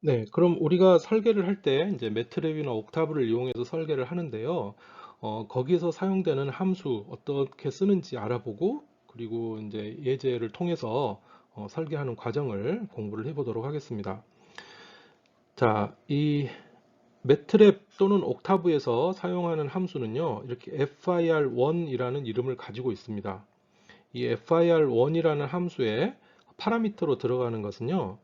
네, 그럼 우리가 설계를 할 때 이제 매트랩이나 옥타브를 이용해서 설계를 하는데요. 거기에서 사용되는 함수 어떻게 쓰는지 알아보고 그리고 이제 예제를 통해서 설계하는 과정을 공부를 해보도록 하겠습니다. 자, 이 매트랩 또는 옥타브에서 사용하는 함수는요, 이렇게 fir1이라는 이름을 가지고 있습니다. 이 fir1이라는 함수에 파라미터로 들어가는 것은요,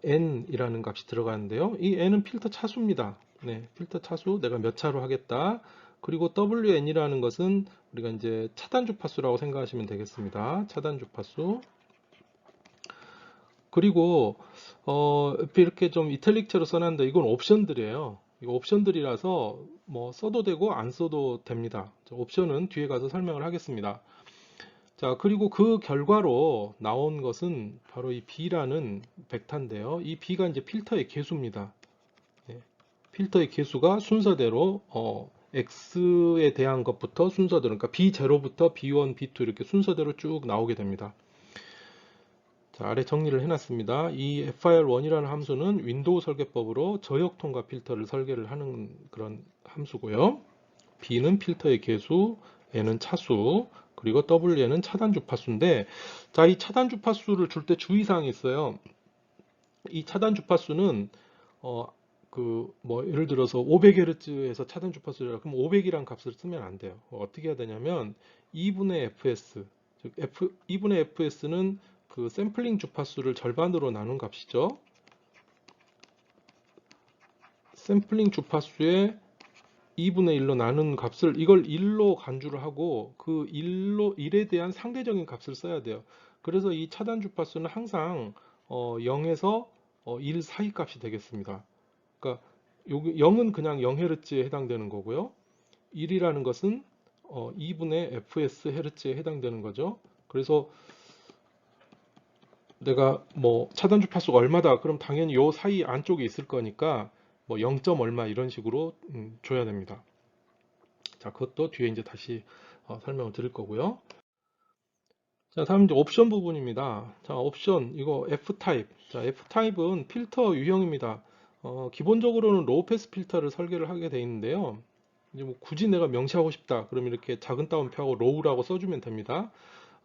n이라는 값이 들어가는데요. 이 n은 필터 차수입니다. 네, 필터 차수, 내가 몇 차로 하겠다. 그리고 wn이라는 것은 우리가 이제 차단 주파수라고 생각하시면 되겠습니다. 차단 주파수. 그리고 이렇게 좀 이탈릭체로 써놨는데 이건 옵션들이에요. 이거 옵션들이라서 뭐 써도 되고 안 써도 됩니다. 옵션은 뒤에 가서 설명을 하겠습니다. 자, 그리고 그 결과로 나온 것은 바로 이 B라는 벡터인데요. 이 B가 이제 필터의 개수입니다. 예, 필터의 개수가 순서대로 X에 대한 것부터 순서대로, 그러니까 B0부터 B1, B2 이렇게 순서대로 쭉 나오게 됩니다. 자, 아래 정리를 해놨습니다. 이 fir1이라는 함수는 윈도우 설계법으로 저역 통과 필터를 설계를 하는 그런 함수고요. B는 필터의 개수, N은 차수, 그리고 W는 차단 주파수인데, 자, 이 차단 주파수를 줄 때 주의사항이 있어요. 이 차단 주파수는 어, 뭐 예를 들어서 500Hz에서 차단 주파수라 그럼 500이란 값을 쓰면 안 돼요. 어떻게 해야 되냐면 2분의 fs, 즉 2분의 fs는 그 샘플링 주파수를 절반으로 나눈 값이죠. 샘플링 주파수의 2분의 1로 나눈 값을 이걸 1로 간주를 하고 그 1에 대한 상대적인 값을 써야 돼요. 그래서 이 차단 주파수는 항상 0에서 1 사이 값이 되겠습니다. 그러니까 0은 그냥 0Hz에 해당되는 거고요. 1이라는 것은 2분의 fs 헤르츠에 해당되는 거죠. 그래서 내가 뭐 차단 주파수가 얼마다 그럼 당연히 요 사이 안쪽에 있을 거니까 뭐 0. 얼마 이런 식으로 줘야 됩니다. 자, 그것도 뒤에 이제 다시 설명을 드릴 거고요. 자, 다음 이제 옵션 부분입니다. 자, 옵션 이거 F 타입. 자, F 타입은 필터 유형입니다. 기본적으로는 로우 패스 필터를 설계를 하게 돼 있는데요. 이제 뭐 굳이 내가 명시하고 싶다. 그럼 이렇게 작은 따옴표하고 로우라고 써주면 됩니다.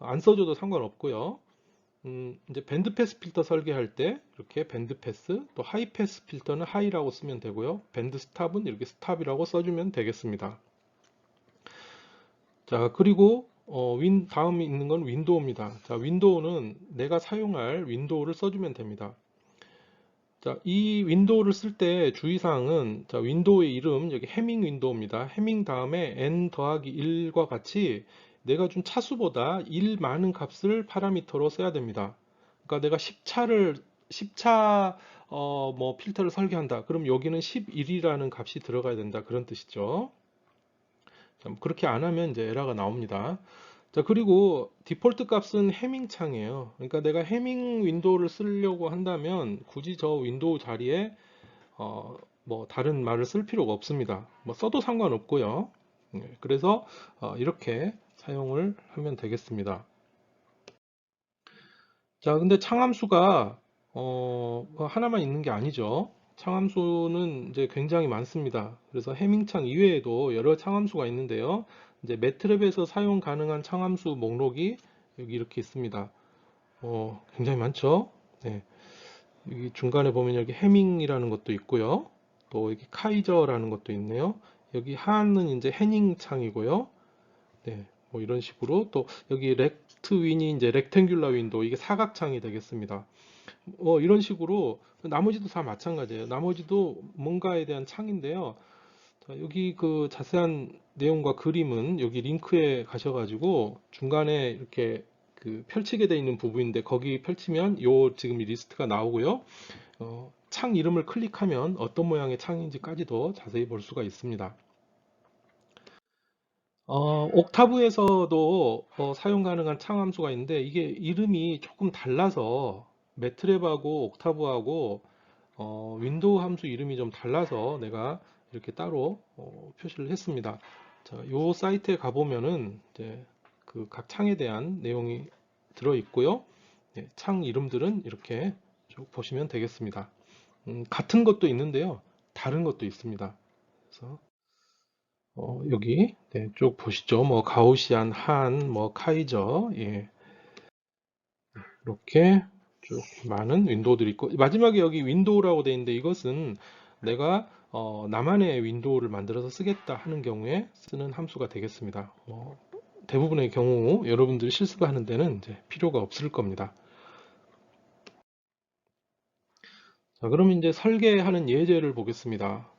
안 써줘도 상관없고요. 이제 밴드 패스 필터 설계할 때 이렇게 밴드 패스, 또 하이 패스 필터는 하이라고 쓰면 되고요. 밴드 스탑은 이렇게 스탑이라고 써주면 되겠습니다. 자, 그리고 다음에 있는 건 윈도우입니다. 자, 윈도우는 내가 사용할 윈도우를 써주면 됩니다. 자, 이 윈도우를 쓸 때 주의사항은 자, 윈도우의 이름 여기 해밍 윈도우입니다. 해밍 다음에 n 더하기 1과 같이 내가 준 차수보다 1 많은 값을 파라미터로 써야 됩니다. 그러니까 내가 10차 뭐 필터를 설계한다. 그럼 여기는 11이라는 값이 들어가야 된다. 그런 뜻이죠. 자, 뭐 그렇게 안 하면 이제 에러가 나옵니다. 자, 그리고 디폴트 값은 해밍 창이에요. 그러니까 내가 해밍 윈도우를 쓰려고 한다면 굳이 저 윈도우 자리에 뭐 다른 말을 쓸 필요가 없습니다. 뭐 써도 상관없고요. 그래서 이렇게 사용을 하면 되겠습니다. 자, 근데 창함수가 하나만 있는 게 아니죠. 창함수는 이제 굉장히 많습니다. 그래서 해밍창 이외에도 여러 창함수가 있는데요. 이제 매트랩에서 사용 가능한 창함수 목록이 여기 이렇게 있습니다. 굉장히 많죠. 네. 여기 중간에 보면 여기 해밍이라는 것도 있고요. 또 여기 카이저라는 것도 있네요. 여기 한은 이제 해닝 창이고요. 네, 뭐 이런 식으로 또 여기 렉트 윈이 이제 렉탱귤러 윈도우 이게 사각창이 되겠습니다. 이런 식으로 나머지도 다 마찬가지예요. 나머지도 뭔가에 대한 창인데요. 자, 여기 그 자세한 내용과 그림은 여기 링크에 가셔가지고 중간에 이렇게 그 펼치게 되어 있는 부분인데 거기 펼치면 요 지금 이 리스트가 나오고요. 창 이름을 클릭하면 어떤 모양의 창인지까지도 자세히 볼 수가 있습니다. 옥타브에서도 사용 가능한 창 함수가 있는데 이게 이름이 조금 달라서 매트랩하고 옥타브하고 윈도우 함수 이름이 좀 달라서 내가 이렇게 따로 표시를 했습니다. 자, 요 사이트에 가보면은 이제 그 각 창에 대한 내용이 들어 있고요. 창 이름들은 이렇게 쭉 보시면 되겠습니다. 같은 것도 있는데요. 다른 것도 있습니다. 그래서 여기 네, 쭉 보시죠. 뭐 가우시안, 한, 뭐 카이저, 예, 이렇게 쭉 많은 윈도우들이 있고 마지막에 여기 윈도우라고 되어 있는데 이것은 내가 나만의 윈도우를 만들어서 쓰겠다 하는 경우에 쓰는 함수가 되겠습니다. 대부분의 경우 여러분들이 실습하는 데는 이제 필요가 없을 겁니다. 자, 그럼 이제 설계하는 예제를 보겠습니다.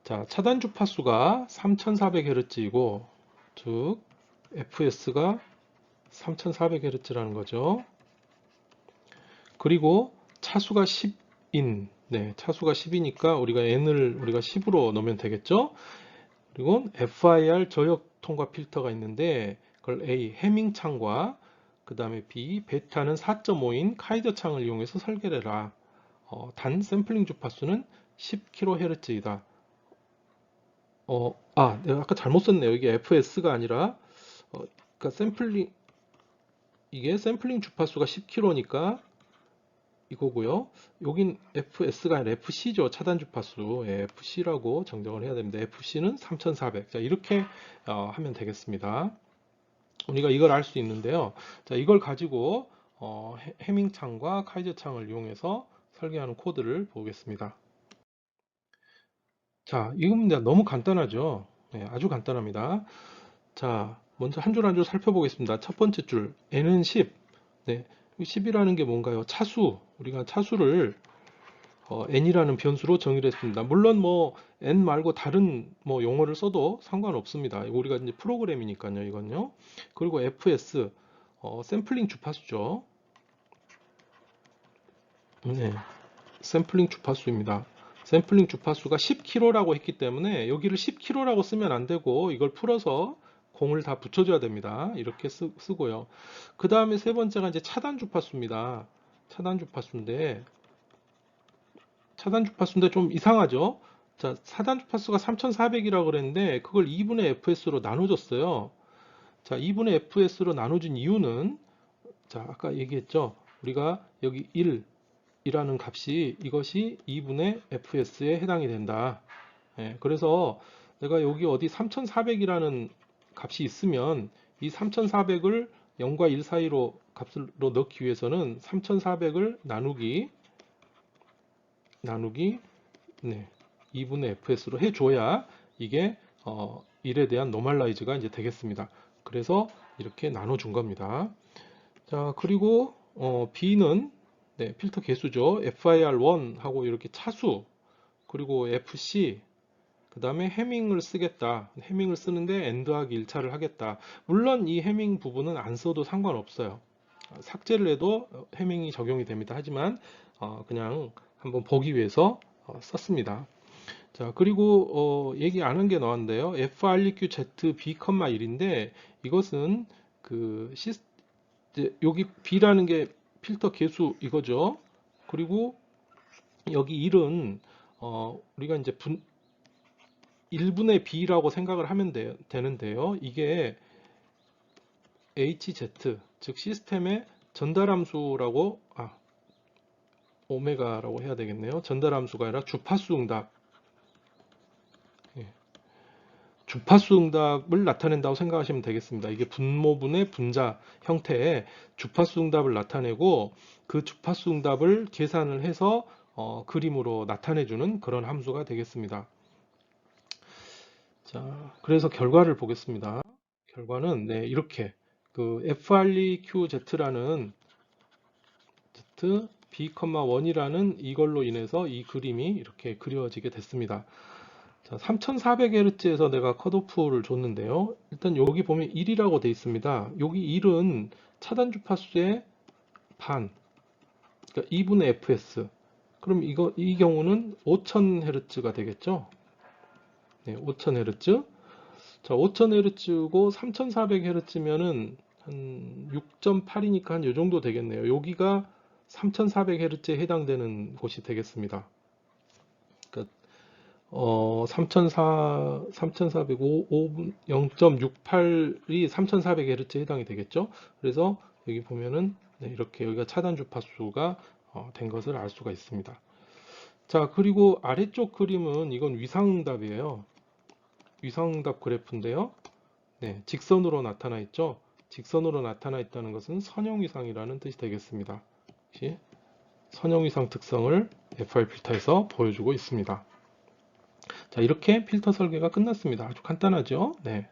자, 차단 주파수가 3400Hz이고, 즉 FS가 3400Hz라는 거죠. 그리고 차수가 10인, 네, 차수가 10이니까 우리가 n을 우리가 10으로 넣으면 되겠죠. 그리고 FIR 저역 통과 필터가 있는데 그걸 A 해밍 창과 그 다음에 B 베타는 4.5인 카이저 창을 이용해서 설계를 해라. 단 샘플링 주파수는 10kHz이다. 내가 아까 잘못 썼네요. 이게 FS가 아니라 그러니까 이게 샘플링 주파수가 10kHz니까 이거고요. 여긴 FS가 아니라 FC죠. 차단 주파수. 예, FC라고 정정을 해야 됩니다. FC는 3400. 자, 이렇게 하면 되겠습니다. 우리가 이걸 알 수 있는데요. 자, 이걸 가지고 해밍 창과 카이저 창을 이용해서 설계하는 코드를 보겠습니다. 자, 이건 너무 간단하죠. 네, 아주 간단합니다. 자, 먼저 한 줄 한 줄 살펴보겠습니다. 첫 번째 줄, n은 10. 네, 10이라는 게 뭔가요? 차수. 우리가 차수를 n이라는 변수로 정의를 했습니다. 물론 뭐 n 말고 다른 뭐 용어를 써도 상관없습니다. 우리가 이제 프로그램이니까요, 이건요. 그리고 fs 샘플링 주파수죠. 네, 샘플링 주파수입니다. 샘플링 주파수가 10kHz라고 했기 때문에 여기를 10kHz라고 쓰면 안 되고 이걸 풀어서 공을 다 붙여줘야 됩니다. 이렇게 쓰고요. 그 다음에 세 번째가 이제 차단 주파수입니다. 차단 주파수인데 좀 이상하죠? 자, 차단 주파수가 3400이라고 그랬는데 그걸 2분의 fs로 나눠줬어요. 자, 2분의 fs로 나눠준 이유는 자, 아까 얘기했죠. 우리가 여기 1이라는 값이 이것이 2분의 fs에 해당이 된다. 예, 그래서 내가 여기 어디 3400이라는 값이 있으면 이 3400을 0과 1 사이로 값으로 넣기 위해서는 3400을 나누기 네, 2분의 fs로 해줘야 이게 1에 대한 노멀라이즈가 이제 되겠습니다. 그래서 이렇게 나눠준 겁니다. 자, 그리고 B는 네, 필터 개수죠. FIR1 하고 이렇게 차수 그리고 FC 그 다음에 해밍을 쓰겠다. 해밍을 쓰는데 엔드하기 1차를 하겠다. 물론 이 해밍 부분은 안 써도 상관없어요. 삭제를 해도 해밍이 적용이 됩니다. 하지만 그냥 한번 보기 위해서 썼습니다. 자, 그리고 얘기 안 한 게 나왔는데요. FREQZ B,1인데 이것은 그 여기 B라는 게 필터 개수 이거죠. 그리고 여기 1은 우리가 이제 1분의 B라고 생각을 하면 되는데요. 이게 HZ, 즉 시스템의 전달함수라고, 오메가라고 해야 되겠네요. 전달함수가 아니라 주파수 응답. 예, 주파수 응답을 나타낸다고 생각하시면 되겠습니다. 이게 분모분의 분자 형태의 주파수 응답을 나타내고 그 주파수 응답을 계산을 해서 그림으로 나타내주는 그런 함수가 되겠습니다. 자, 그래서 결과를 보겠습니다. 결과는 네, 이렇게 그 FREQZ라는 Z B,1이라는 이걸로 인해서 이 그림이 이렇게 그려지게 됐습니다. 자, 3400Hz에서 내가 컷오프를 줬는데요. 일단 여기 보면 1이라고 되어 있습니다. 여기 1은 차단 주파수의 반, 그러니까 2분의 fs. 그럼 이 경우는 5000Hz가 되겠죠? 네, 5000Hz. 자, 5000Hz고 3400Hz면은 한 6.8이니까 한 요 정도 되겠네요. 여기가 3400Hz에 해당되는 곳이 되겠습니다. 그러니까 3400, 0.68이 3400Hz에 해당이 되겠죠. 그래서 여기 보면은 네, 이렇게 여기가 차단 주파수가 된 것을 알 수가 있습니다. 자, 그리고 아래쪽 그림은 이건 위상응답이에요. 위상응답 그래프인데요. 네, 직선으로 나타나 있죠. 직선으로 나타나 있다는 것은 선형위상이라는 뜻이 되겠습니다. 선형위상 특성을 FR 필터에서 보여주고 있습니다. 자, 이렇게 필터 설계가 끝났습니다. 아주 간단하죠? 네.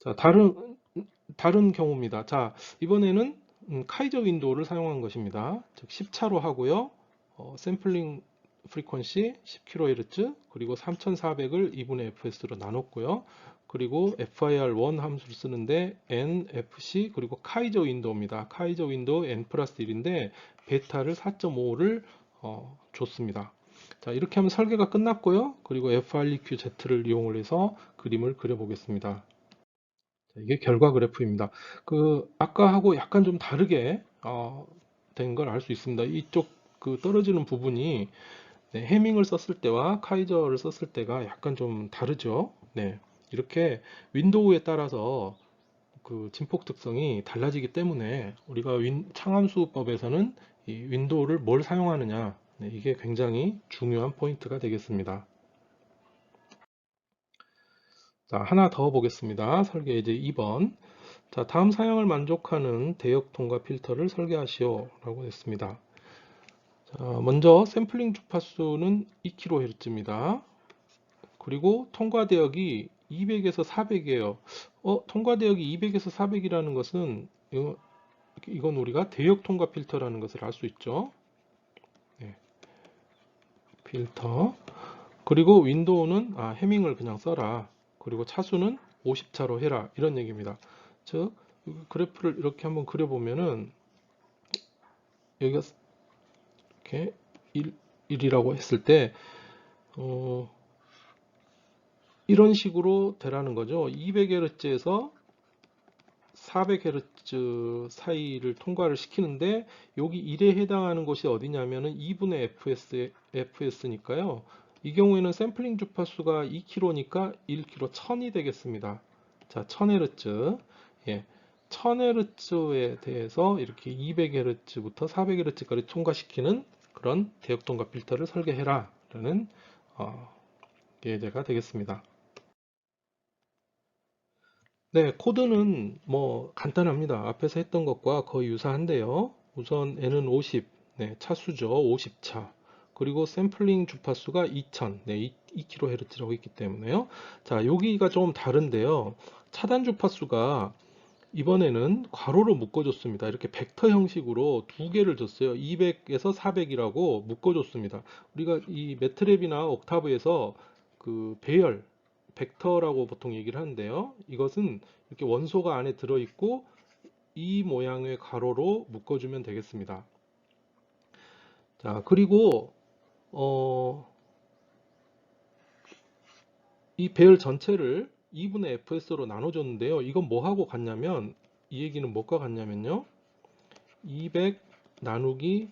자, 다른 경우입니다. 자, 이번에는 카이저 윈도우를 사용한 것입니다. 즉 10차로 하고요. 샘플링 프리퀀시 10kHz 그리고 3400을 2분의 fs로 나눴고요. 그리고 FIR1 함수를 쓰는데 NFC 그리고 카이저 윈도우입니다. 카이저 윈도우 N 플러스 1인데 베타를 4.5를 줬습니다. 자, 이렇게 하면 설계가 끝났고요. 그리고 FREQZ를 이용을 해서 그림을 그려보겠습니다. 이게 결과 그래프입니다. 아까하고 약간 좀 다르게 된 걸 알 수 있습니다. 이쪽 떨어지는 부분이 네, 해밍을 썼을 때와 카이저를 썼을 때가 약간 좀 다르죠. 네, 이렇게 윈도우에 따라서 진폭 특성이 달라지기 때문에 우리가 창함수법에서는 이 윈도우를 뭘 사용하느냐, 네, 이게 굉장히 중요한 포인트가 되겠습니다. 자, 하나 더 보겠습니다. 설계 예제 2번. 자, 다음 사양을 만족하는 대역 통과 필터를 설계하시오 라고 했습니다. 자, 먼저 샘플링 주파수는 2kHz입니다. 그리고 통과 대역이 200에서 400이에요. 통과 대역이 200에서 400이라는 것은 이건 우리가 대역 통과 필터라는 것을 알 수 있죠. 네, 필터. 그리고 윈도우는 해밍을 그냥 써라. 그리고 차수는 50차로 해라. 이런 얘기입니다. 즉 그래프를 이렇게 한번 그려보면은 여기가 이렇게 1이라고 했을 때 이런 식으로 되라는 거죠. 200Hz에서 400Hz 사이를 통과를 시키는데 여기 1에 해당하는 곳이 어디냐면은 2분의 fs니까요. 이 경우에는 샘플링 주파수가 2kHz니까 1kHz 1000이 되겠습니다. 자, 1000Hz. 예. 1000Hz에 대해서 이렇게 200Hz부터 400Hz까지 통과시키는 그런 대역 통과 필터를 설계해라 라는 예제가 되겠습니다. 네, 코드는 뭐 간단합니다. 앞에서 했던 것과 거의 유사한데요. 우선 N은 50, 네, 차수죠. 50차. 그리고 샘플링 주파수가 2000, 네, 2kHz라고 있기 때문에요. 자, 여기가 좀 다른데요. 차단 주파수가 이번에는 괄호로 묶어줬습니다. 이렇게 벡터 형식으로 두 개를 줬어요. 200에서 400이라고 묶어줬습니다. 우리가 이 매트랩이나 옥타브에서 배열, 벡터라고 보통 얘기를 하는데요. 이것은 이렇게 원소가 안에 들어있고 이 모양의 괄호로 묶어주면 되겠습니다. 자, 그리고 이 배열 전체를 2분의 fs로 나눠줬는데요. 이건 뭐하고 같냐면 이 얘기는 뭐가 같냐면요. 200 나누기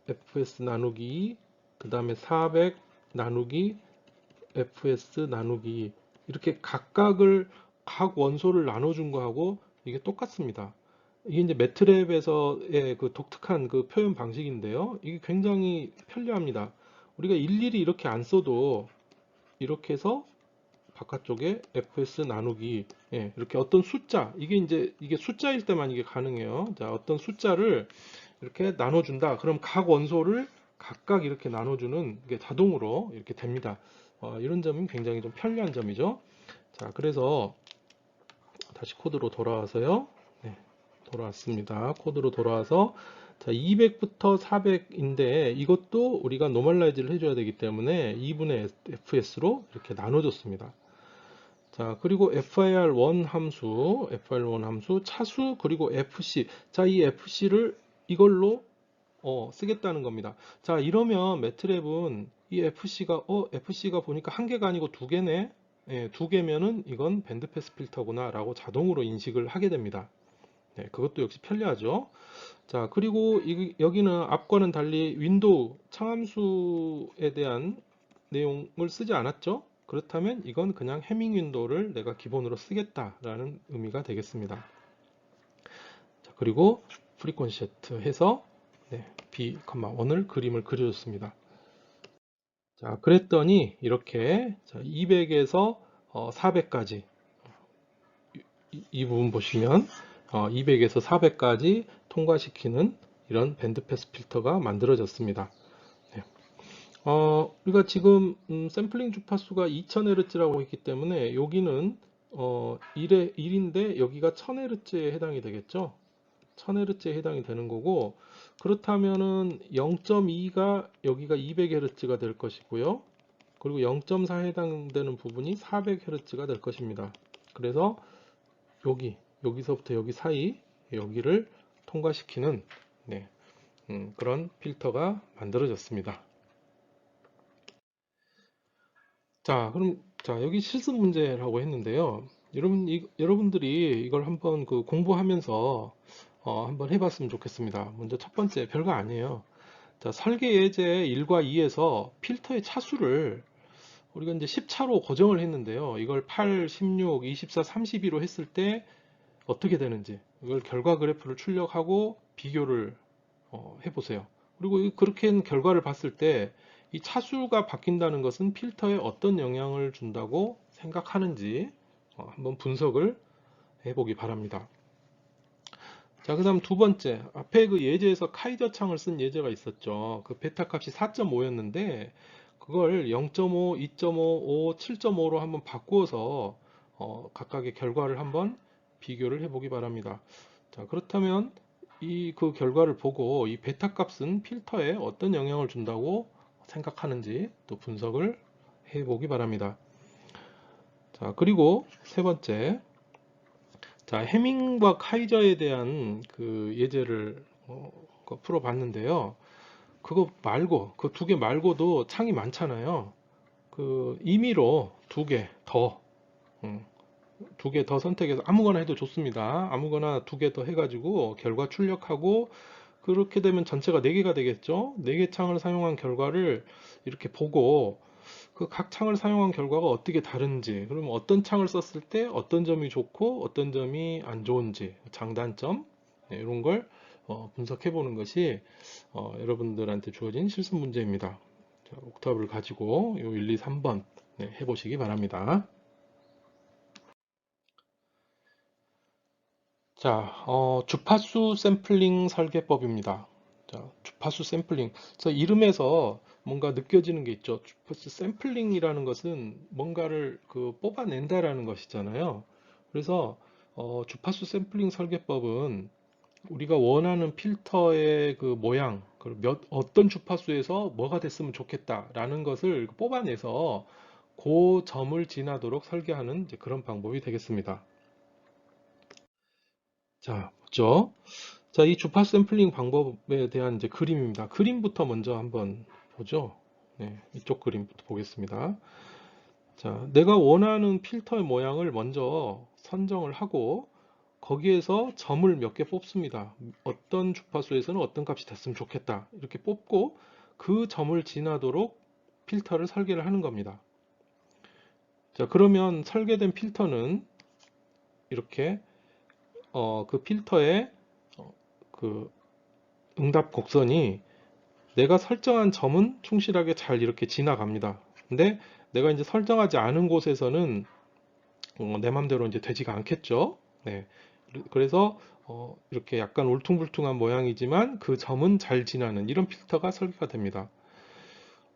fs 나누기 그 다음에 400 나누기 fs 나누기 이렇게 각 원소를 나눠준 거하고 이게 똑같습니다. 이게 이제 매트랩에서의 독특한 표현 방식인데요. 이게 굉장히 편리합니다. 우리가 일일이 이렇게 안 써도 이렇게 해서 바깥쪽에 fs 나누기 이렇게 어떤 숫자 이게 숫자일 때만 이게 가능해요. 자, 어떤 숫자를 이렇게 나눠준다. 그럼 각 원소를 각각 이렇게 나눠주는 게 자동으로 이렇게 됩니다. 이런 점은 굉장히 좀 편리한 점이죠. 자, 그래서 다시 코드로 돌아와서요. 네, 돌아왔습니다. 코드로 돌아와서 자, 200부터 400인데 이것도 우리가 노멀라이즈를 해줘야 되기 때문에 2분의 fs로 이렇게 나눠줬습니다. 자, 그리고 FIR1 함수, 차수, 그리고 FC. 자, 이 FC를 이걸로 쓰겠다는 겁니다. 자, 이러면 매트랩은 이 FC가 보니까 한 개가 아니고 두 개네. 예, 두 개면은 이건 밴드패스 필터구나 라고 자동으로 인식을 하게 됩니다. 네, 그것도 역시 편리하죠. 자, 그리고 여기는 앞과는 달리 윈도우 창함수에 대한 내용을 쓰지 않았죠. 그렇다면 이건 그냥 해밍 윈도우를 내가 기본으로 쓰겠다라는 의미가 되겠습니다. 자, 그리고 프리퀀시 세트 해서 네, B, 1을 그림을 그려줬습니다. 자, 그랬더니 이렇게 200에서 400까지 이 부분 보시면 200에서 400까지 통과시키는 이런 밴드패스 필터가 만들어졌습니다. 네. 우리가 지금 샘플링 주파수가 2000Hz라고 했기 때문에 여기는 1인데 여기가 1000Hz에 해당이 되겠죠. 1000Hz에 해당이 되는 거고, 그렇다면은 0.2가 여기가 200Hz가 될 것이고요. 그리고 0.4에 해당되는 부분이 400Hz가 될 것입니다. 그래서 여기서부터 여기 사이 여기를 통과시키는 네, 그런 필터가 만들어졌습니다. 자, 그럼 여기 실습 문제라고 했는데요. 여러분들이 이걸 한번 공부하면서 한번 해봤으면 좋겠습니다. 먼저 첫 번째, 별거 아니에요. 자, 설계 예제 1과 2에서 필터의 차수를 우리가 이제 10차로 고정을 했는데요. 이걸 8, 16, 24, 32로 했을 때 어떻게 되는지 이걸 결과 그래프를 출력하고 비교를 해보세요. 그리고 그렇게 결과를 봤을 때 이 차수가 바뀐다는 것은 필터에 어떤 영향을 준다고 생각하는지 한번 분석을 해보기 바랍니다. 자, 그 다음 두 번째, 앞에 그 예제에서 카이저 창을 쓴 예제가 있었죠. 그 베타 값이 4.5였는데 그걸 0.5, 2.5, 5, 7.5로 한번 바꾸어서 각각의 결과를 한번 비교를 해보기 바랍니다. 자, 그렇다면 그 결과를 보고 이 베타 값은 필터에 어떤 영향을 준다고 생각하는지 또 분석을 해보기 바랍니다. 자, 그리고 세 번째, 자, 해밍과 카이저에 대한 그 예제를 풀어봤는데요. 그거 말고, 그 두 개 말고도 창이 많잖아요. 그 임의로 두 개 더, 두 개 더 선택해서 아무거나 해도 좋습니다. 아무거나 두 개 더 해가지고 결과 출력하고 그렇게 되면 전체가 4개가 되겠죠. 4개 창을 사용한 결과를 이렇게 보고 그 각 창을 사용한 결과가 어떻게 다른지, 그러면 어떤 창을 썼을 때 어떤 점이 좋고 어떤 점이 안 좋은지, 장단점 이런 걸 분석해 보는 것이 여러분들한테 주어진 실습 문제입니다. 자, 옥탑을 가지고 요 1, 2, 3번 해보시기 바랍니다. 자, 주파수 샘플링 설계법입니다. 자, 주파수 샘플링. 그래서 이름에서 뭔가 느껴지는 게 있죠. 주파수 샘플링이라는 것은 뭔가를 뽑아낸다라는 것이잖아요. 그래서 주파수 샘플링 설계법은 우리가 원하는 필터의 그 모양, 어떤 주파수에서 뭐가 됐으면 좋겠다라는 것을 뽑아내서 그 점을 지나도록 설계하는 이제 그런 방법이 되겠습니다. 자, 보죠. 자, 이 주파수 샘플링 방법에 대한 이제 그림입니다. 그림부터 먼저 한번 보죠. 네, 이쪽 그림부터 보겠습니다. 자, 내가 원하는 필터의 모양을 먼저 선정을 하고 거기에서 점을 몇 개 뽑습니다. 어떤 주파수에서는 어떤 값이 됐으면 좋겠다. 이렇게 뽑고 그 점을 지나도록 필터를 설계를 하는 겁니다. 자, 그러면 설계된 필터는 이렇게 그 필터의 그 응답 곡선이 내가 설정한 점은 충실하게 잘 이렇게 지나갑니다. 근데 내가 이제 설정하지 않은 곳에서는 내 맘대로 이제 되지가 않겠죠. 네. 그래서 이렇게 약간 울퉁불퉁한 모양이지만 그 점은 잘 지나는 이런 필터가 설계가 됩니다.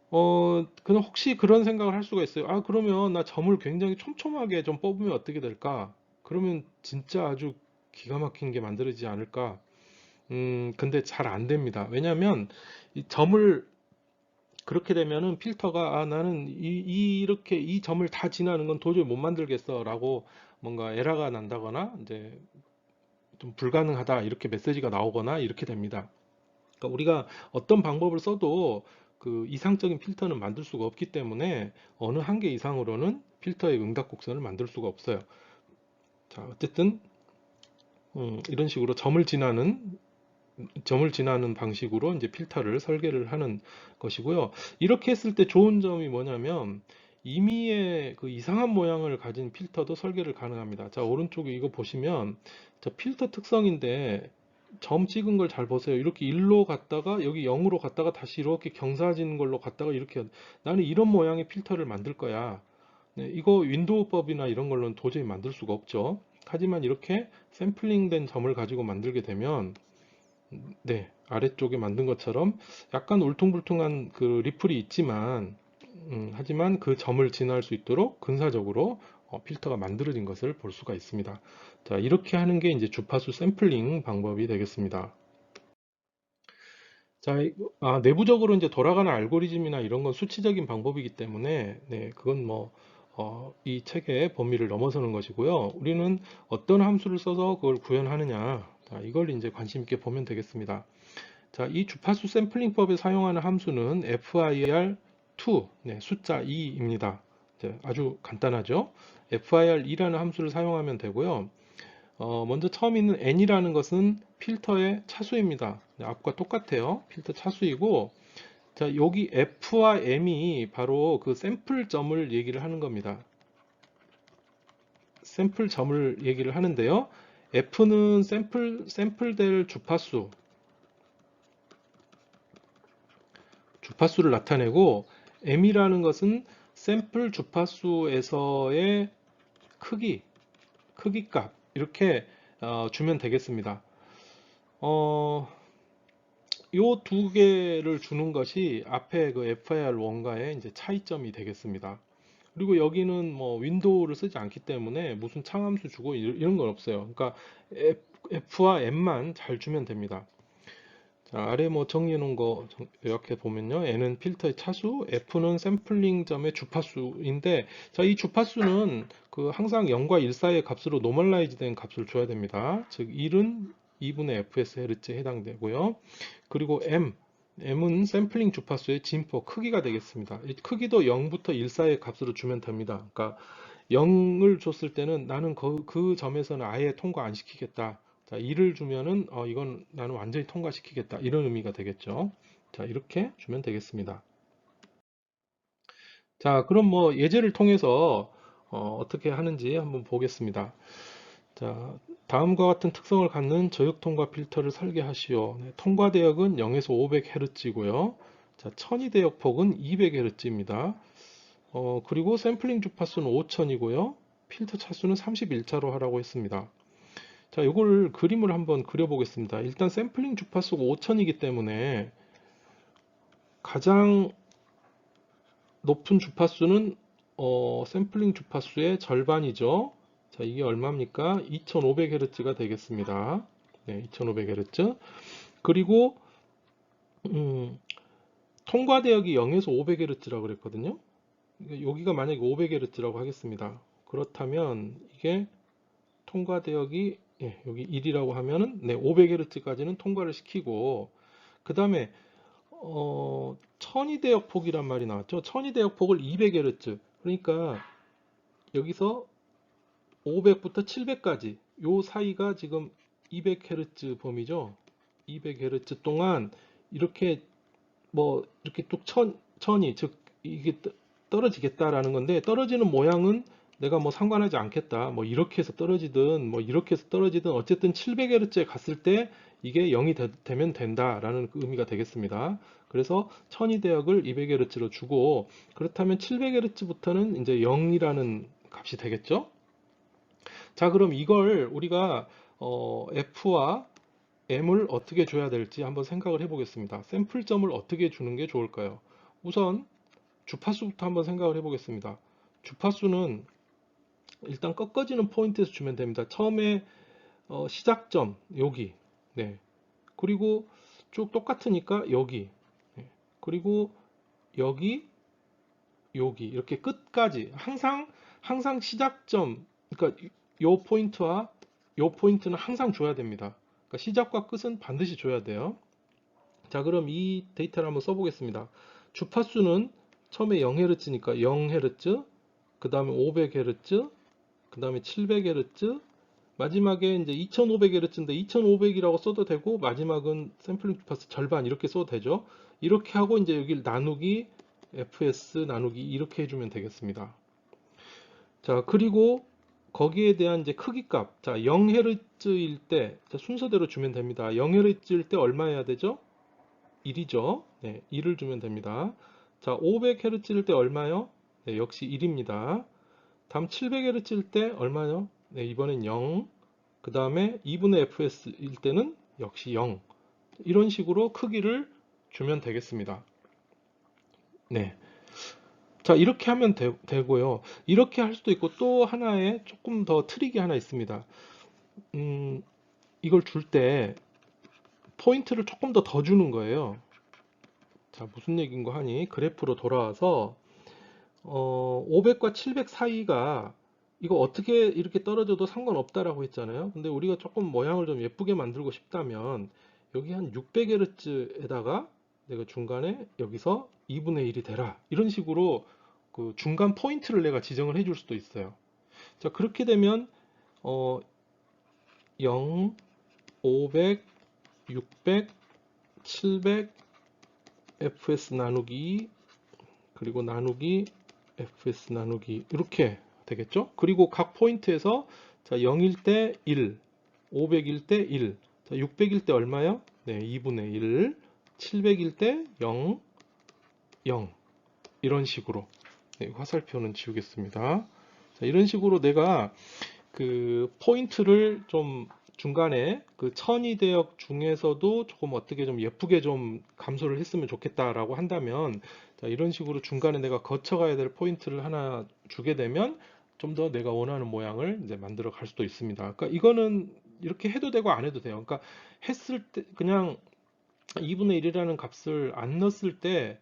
그럼 혹시 그런 생각을 할 수가 있어요. 아, 그러면 나 점을 굉장히 촘촘하게 좀 뽑으면 어떻게 될까? 그러면 진짜 아주 기가 막힌 게 만들어지지 않을까? 근데 잘 안 됩니다. 왜냐하면 이 점을 그렇게 되면은 필터가 나는 이렇게 이 점을 다 지나는 건 도저히 못 만들겠어 라고 뭔가 에러가 난다거나 이제 좀 불가능하다 이렇게 메시지가 나오거나 이렇게 됩니다. 그러니까 우리가 어떤 방법을 써도 그 이상적인 필터는 만들 수가 없기 때문에 어느 한계 이상으로는 필터의 응답 곡선을 만들 수가 없어요. 자, 어쨌든 이런 식으로 점을 지나는 방식으로 이제 필터를 설계를 하는 것이고요. 이렇게 했을 때 좋은 점이 뭐냐면 임의의 그 이상한 모양을 가진 필터도 설계를 가능합니다. 자, 오른쪽에 이거 보시면 자, 필터 특성인데 점 찍은 걸 잘 보세요. 이렇게 1로 갔다가 여기 0으로 갔다가 다시 이렇게 경사진 걸로 갔다가 이렇게 나는 이런 모양의 필터를 만들 거야. 네, 이거 윈도우법이나 이런 걸로는 도저히 만들 수가 없죠. 하지만 이렇게 샘플링된 점을 가지고 만들게 되면 네, 아래쪽에 만든 것처럼 약간 울퉁불퉁한 그 리플이 있지만 하지만 그 점을 진화할 수 있도록 근사적으로 필터가 만들어진 것을 볼 수가 있습니다. 자, 이렇게 하는 게 이제 주파수 샘플링 방법이 되겠습니다. 자, 내부적으로 이제 돌아가는 알고리즘이나 이런 건 수치적인 방법이기 때문에, 네, 그건 뭐, 이 책의 범위를 넘어서는 것이고요. 우리는 어떤 함수를 써서 그걸 구현하느냐, 자, 이걸 이제 관심 있게 보면 되겠습니다. 자, 이 주파수 샘플링법에 사용하는 함수는 FIR2, 네, 숫자 2입니다. 아주 간단하죠. FIR2라는 함수를 사용하면 되고요. 먼저 처음 있는 n이라는 것은 필터의 차수입니다. 네, 앞과 똑같아요. 필터 차수이고, 자, 여기 f와 m이 바로 그 샘플점을 얘기를 하는 겁니다. 샘플점을 얘기를 하는데요. f는 샘플될 주파수를 나타내고, m이라는 것은 샘플 주파수에서의 크기값, 이렇게 주면 되겠습니다. 요 두 개를 주는 것이 앞에 그 FIR1과의 이제 차이점이 되겠습니다. 그리고 여기는 뭐 윈도우를 쓰지 않기 때문에 무슨 창함수 주고 이런 건 없어요. 그러니까 F와 M만 잘 주면 됩니다. 자, 아래 뭐 정리해 놓은 거 이렇게 보면요. N은 필터의 차수, F는 샘플링점의 주파수인데, 자, 이 주파수는 그 항상 0과 1 사이의 값으로 노멀라이즈 된 값을 줘야 됩니다. 즉 1은 2분의 fs Hz에 해당되고요. 그리고 M은 샘플링 주파수의 진포 크기가 되겠습니다. 이 크기도 0부터 1 사이의 값으로 주면 됩니다. 그러니까 0을 줬을 때는 나는 그 점에서는 아예 통과 안 시키겠다. 자, 2를 주면은 이건 나는 완전히 통과시키겠다. 이런 의미가 되겠죠. 자, 이렇게 주면 되겠습니다. 자, 그럼 뭐 예제를 통해서 떻게 하는지 한번 보겠습니다. 자, 다음과 같은 특성을 갖는 저역 통과 필터를 설계하시오. 네, 통과 대역은 0에서 500Hz고요. 자, 천이 대역 폭은 200Hz입니다. 그리고 샘플링 주파수는 5000이고요. 필터 차수는 31차로 하라고 했습니다. 자, 이걸 그림을 한번 그려보겠습니다. 일단 샘플링 주파수가 5000이기 때문에 가장 높은 주파수는 샘플링 주파수의 절반이죠. 자, 이게 얼마입니까? 2500Hz가 되겠습니다. 네, 2500Hz. 그리고 통과 대역이 0에서 500Hz라고 그랬거든요. 여기가 만약에 500Hz라고 하겠습니다. 그렇다면 이게 통과 대역이 여기 1이라고 하면은 네, 500Hz까지는 통과를 시키고 그 다음에 천이 대역 폭이란 말이 나왔죠. 천이 대역 폭을 200Hz. 그러니까 여기서 500부터 700까지 요 사이가 지금 200Hz 범위죠. 200Hz 동안 이렇게 뭐 이렇게 뚝 천이 즉 이게 떨어지겠다라는 건데 떨어지는 모양은 내가 뭐 상관하지 않겠다. 뭐 이렇게 해서 떨어지든 뭐 이렇게 해서 떨어지든 어쨌든 700Hz에 갔을 때 이게 0이 되면 된다라는 그 의미가 되겠습니다. 그래서 천이 대역을 200Hz로 주고 그렇다면 700Hz부터는 이제 0이라는 값이 되겠죠. 자, 그럼 이걸 우리가 F와 M을 어떻게 줘야 될지 한번 생각을 해보겠습니다. 샘플점을 어떻게 주는 게 좋을까요? 우선 주파수부터 한번 생각을 해보겠습니다. 주파수는 일단 꺾어지는 포인트에서 주면 됩니다. 처음에 시작점 여기, 네. 그리고 쭉 똑같으니까 여기, 네. 그리고 여기, 여기 이렇게 끝까지 항상 시작점, 그러니까 요 포인트와 요 포인트는 항상 줘야 됩니다. 그러니까 시작과 끝은 반드시 줘야 돼요. 자, 그럼 이 데이터를 한번 써보겠습니다. 주파수는 처음에 0Hz니까 0Hz, 그 다음에 500Hz, 그 다음에 700Hz, 마지막에 이제 2500Hz인데 2500이라고 써도 되고, 마지막은 샘플링 주파수 절반 이렇게 써도 되죠. 이렇게 하고 이제 여기 나누기 fs 나누기 이렇게 해주면 되겠습니다. 자, 그리고 거기에 대한 이제 크기 값. 자, 0Hz일 때 순서대로 주면 됩니다. 0Hz일 때 얼마 해야 되죠? 1이죠. 네, 1을 주면 됩니다. 자, 500Hz일 때 얼마요? 네, 역시 1입니다. 다음 700Hz일 때 얼마요? 네, 이번엔 0. 그 다음에 2분의 fs일 때는 역시 0. 이런 식으로 크기를 주면 되겠습니다. 네. 자, 이렇게 하면 되고요. 이렇게 할 수도 있고 또 하나의 조금 더 트릭이 하나 있습니다. 이걸 줄 때 포인트를 조금 더 주는 거예요. 자, 무슨 얘기인가 하니 그래프로 돌아와서 500과 700 사이가 이거 어떻게 이렇게 떨어져도 상관없다라고 했잖아요. 근데 우리가 조금 모양을 좀 예쁘게 만들고 싶다면 여기 한 600Hz에다가 내가 중간에 여기서 2분의 1이 되라. 이런 식으로 그 중간 포인트를 내가 지정을 해줄 수도 있어요. 자, 그렇게 되면 0, 500, 600, 700, fs 나누기 그리고 나누기 fs 나누기 이렇게 되겠죠? 그리고 각 포인트에서 자, 0일 때 1, 500일 때 1, 자, 600일 때 얼마요? 네, 2분의 1, 700일 때 0, 0 이런 식으로 네, 화살표는 지우겠습니다. 자, 이런 식으로 내가 그 포인트를 좀 중간에 그 천이대역 중에서도 조금 어떻게 좀 예쁘게 좀 감소를 했으면 좋겠다라고 한다면 자, 이런 식으로 중간에 내가 거쳐가야 될 포인트를 하나 주게 되면 좀 더 내가 원하는 모양을 이제 만들어 갈 수도 있습니다. 그러니까 이거는 이렇게 해도 되고 안 해도 돼요. 그러니까 했을 때 그냥 2분의 1이라는 값을 안 넣었을 때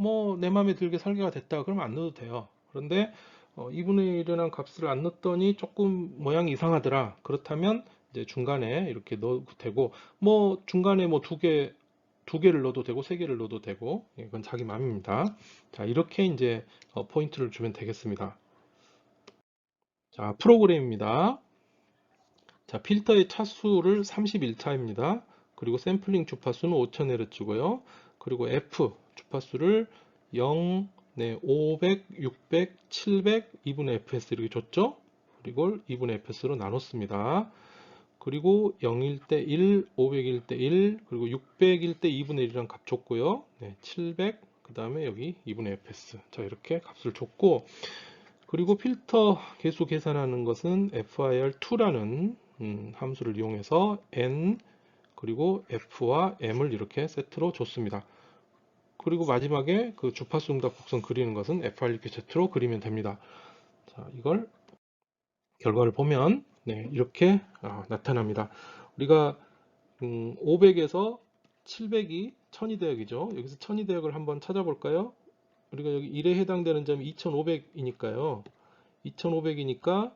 뭐 내 마음에 들게 설계가 됐다 그러면 안 넣어도 돼요. 그런데 2분의 1이라는 값을 안 넣었더니 조금 모양이 이상하더라. 그렇다면 이제 중간에 이렇게 넣어도 되고 뭐 중간에 뭐 두 개를 넣어도 되고 세 개를 넣어도 되고 이건 자기 마음입니다. 자, 이렇게 이제 포인트를 주면 되겠습니다. 자, 프로그램입니다. 자, 필터의 차수를 31차입니다. 그리고 샘플링 주파수는 5000Hz고요. 그리고 F 주파수를 0, 네, 500, 600, 700, 2분의 fs 이렇게 줬죠. 그리고 2분의 fs로 나눴습니다. 그리고 0일 때 1, 500일 때 1, 그리고 600일 때 2분의 1이란 값 줬고요. 네, 700, 그 다음에 여기 2분의 fs. 자, 이렇게 값을 줬고, 그리고 필터 개수 계산하는 것은 FIR2라는 함수를 이용해서 N 그리고 F와 M을 이렇게 세트로 줬습니다. 그리고 마지막에 그 주파수 응답 곡선 그리는 것은 FR2Z로 그리면 됩니다. 자, 이걸 결과를 보면 네, 이렇게 나타납니다. 우리가 500에서 700이 천이대역이죠. 여기서 천이대역을 한번 찾아볼까요? 우리가 여기 1에 해당되는 점이 2500이니까요. 2500이니까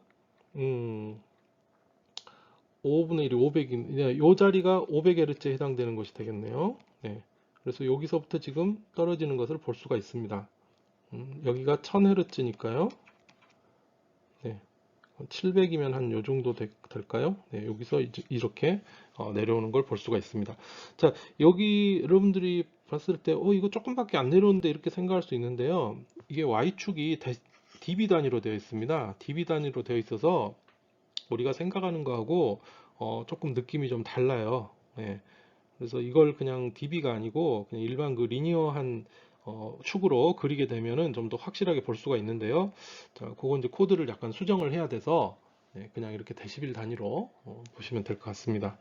5분의 1이 500이 이 자리가 500Hz에 해당되는 것이 되겠네요. 네. 그래서 여기서부터 지금 떨어지는 것을 볼 수가 있습니다. 여기가 1000Hz니까요. 네. 700이면 한 요 정도 될까요? 네, 여기서 이렇게 내려오는 걸 볼 수가 있습니다. 자, 여기 여러분들이 봤을 때 이거 조금밖에 안 내려오는데 이렇게 생각할 수 있는데요. 이게 Y축이 dB 단위로 되어 있습니다. dB 단위로 되어 있어서 우리가 생각하는 거하고 조금 느낌이 좀 달라요. 네. 그래서 이걸 그냥 dB가 아니고 그냥 일반 그 리니어한 축으로 그리게 되면은 좀 더 확실하게 볼 수가 있는데요. 자, 그건 이제 코드를 약간 수정을 해야 돼서 네, 그냥 이렇게 데시벨 단위로 보시면 될 것 같습니다.